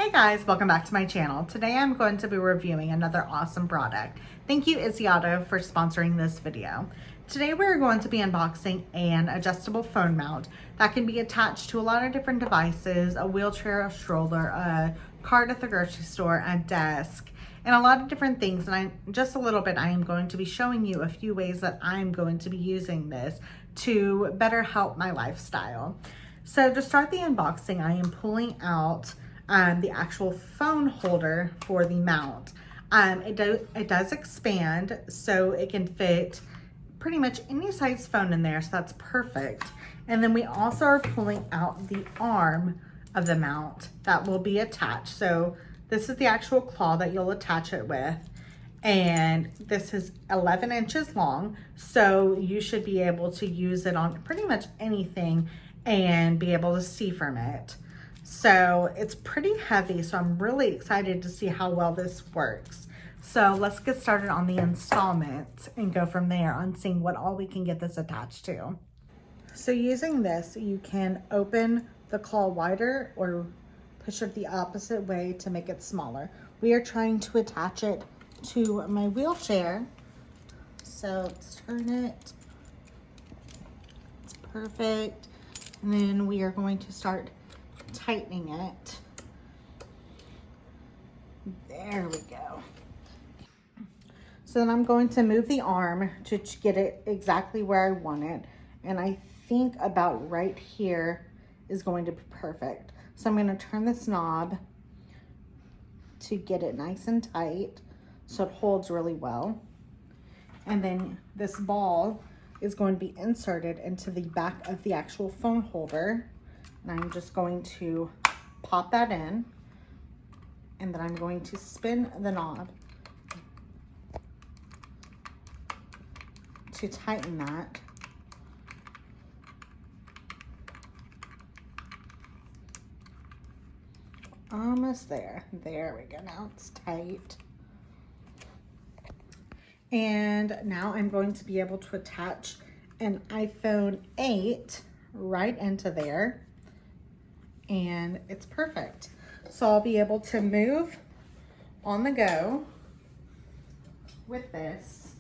Hey guys, welcome back to my channel. Today I'm going to be reviewing another awesome product. Thank you ISSYAUTO for sponsoring this video. Today we're going to be unboxing an adjustable phone mount that can be attached to a lot of different devices, a wheelchair, a stroller, a cart at the grocery store, a desk, and a lot of different things. And I am going to be showing you a few ways that I'm going to be using this to better help my lifestyle. So to start the unboxing, I am pulling out the actual phone holder for the mount. It does expand, so it can fit pretty much any size phone in there, so that's perfect. And then we also are pulling out the arm of the mount that will be attached. So this is the actual claw that you'll attach it with. And this is 11 inches long, so you should be able to use it on pretty much anything and be able to see from it. So it's pretty heavy, so I'm really excited to see how well this works. So let's get started on the installment and go from there on seeing what all we can get this attached to. So using this, you can open the claw wider or push it the opposite way to make it smaller. We are trying to attach it to my wheelchair. So let's turn it. It's perfect. And then we are going to start tightening it. There we go. So then I'm going to move the arm to get it exactly where I want it. And I think about right here is going to be perfect. So I'm going to turn this knob to get it nice and tight so it holds really well. And then this ball is going to be inserted into the back of the actual phone holder. And I'm just going to pop that in, and then I'm going to spin the knob to tighten that. Almost there. There we go. Now it's tight. And now I'm going to be able to attach an iPhone 8 right into there. And it's perfect. So I'll be able to move on the go with this.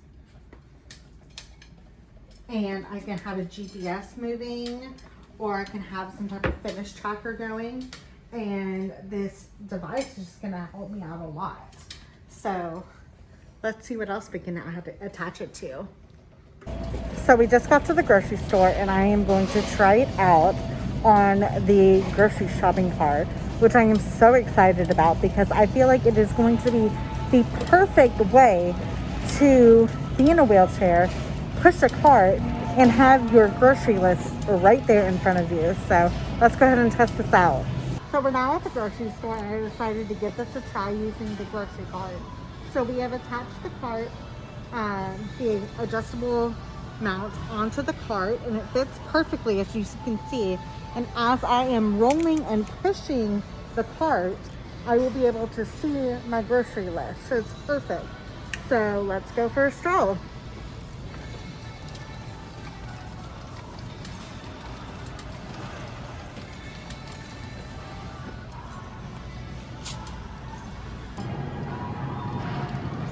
And I can have a GPS moving, or I can have some type of fitness tracker going. And this device is just gonna help me out a lot. So let's see what else we can attach it to. So we just got to the grocery store and I am going to try it out on the grocery shopping cart, which I am so excited about because I feel like it is going to be the perfect way to be in a wheelchair, push a cart, and have your grocery list right there in front of you. So let's go ahead and test this out. So we're now at the grocery store and I decided to give this a try using the grocery cart. So we have attached the cart, the adjustable mount onto the cart, and it fits perfectly as you can see. And as I am rolling and pushing the cart, I will be able to see my grocery list. So it's perfect. So let's go for a stroll.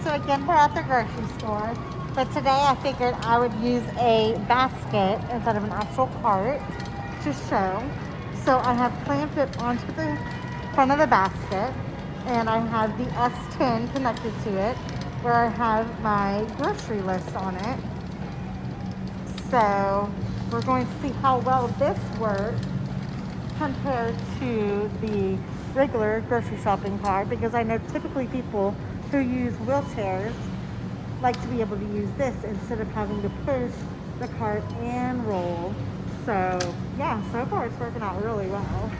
So again, we're at the grocery store, but today I figured I would use a basket instead of an actual cart to show. So I have clamped it onto the front of the basket, and I have the S10 connected to it where I have my grocery list on it. So we're going to see how well this works compared to the regular grocery shopping cart, because I know typically people who use wheelchairs like to be able to use this instead of having to push the cart and roll. So yeah, so far it's working out really well.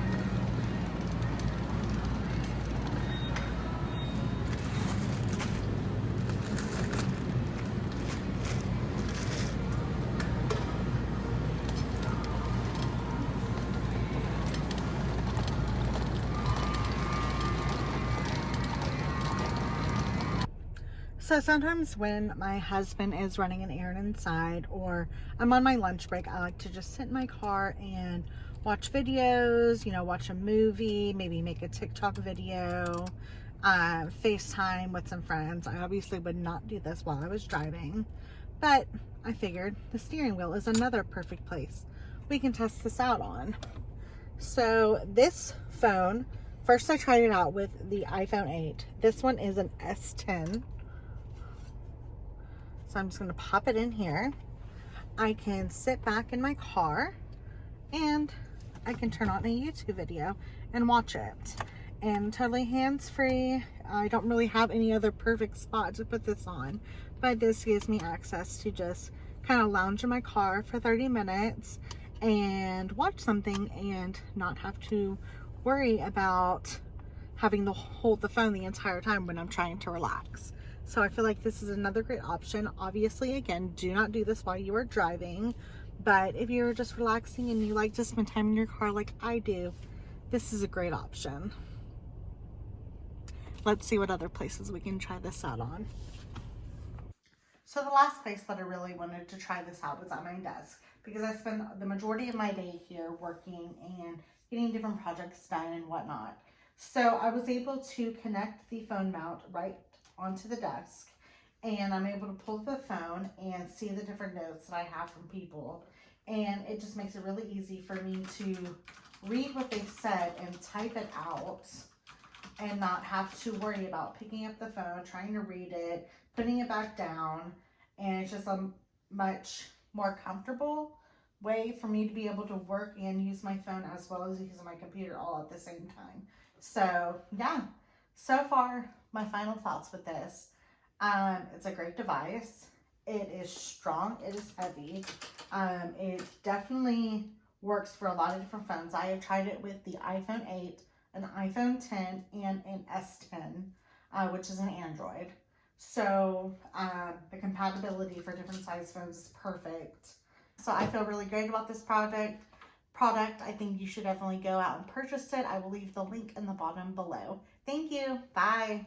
So sometimes when my husband is running an errand inside or I'm on my lunch break, I like to just sit in my car and watch videos, you know, watch a movie, maybe make a TikTok video, FaceTime with some friends. I obviously would not do this while I was driving, but I figured the steering wheel is another perfect place we can test this out on. So this phone, first I tried it out with the iPhone 8. This one is an S10. So I'm just going to pop it in here. I can sit back in my car and I can turn on a YouTube video and watch it. And totally hands-free. I don't really have any other perfect spot to put this on, but this gives me access to just kind of lounge in my car for 30 minutes and watch something and not have to worry about having to hold the phone the entire time when I'm trying to relax. So I feel like this is another great option. Obviously, again, do not do this while you are driving, but if you're just relaxing and you like to spend time in your car like I do, this is a great option. Let's see what other places we can try this out on. So the last place that I really wanted to try this out was at my desk, because I spend the majority of my day here working and getting different projects done and whatnot. So I was able to connect the phone mount right onto the desk, and I'm able to pull the phone and see the different notes that I have from people. And it just makes it really easy for me to read what they said and type it out and not have to worry about picking up the phone, trying to read it, putting it back down. And it's just a much more comfortable way for me to be able to work and use my phone as well as using my computer all at the same time. So yeah, so far my final thoughts with this. It's a great device. It is strong, it is heavy. It definitely works for a lot of different phones. I have tried it with the iPhone 8, an iPhone 10, and an S10, which is an Android. So the compatibility for different size phones is perfect. So I feel really great about this product. I think you should definitely go out and purchase it. I will leave the link in the bottom below. Thank you. Bye.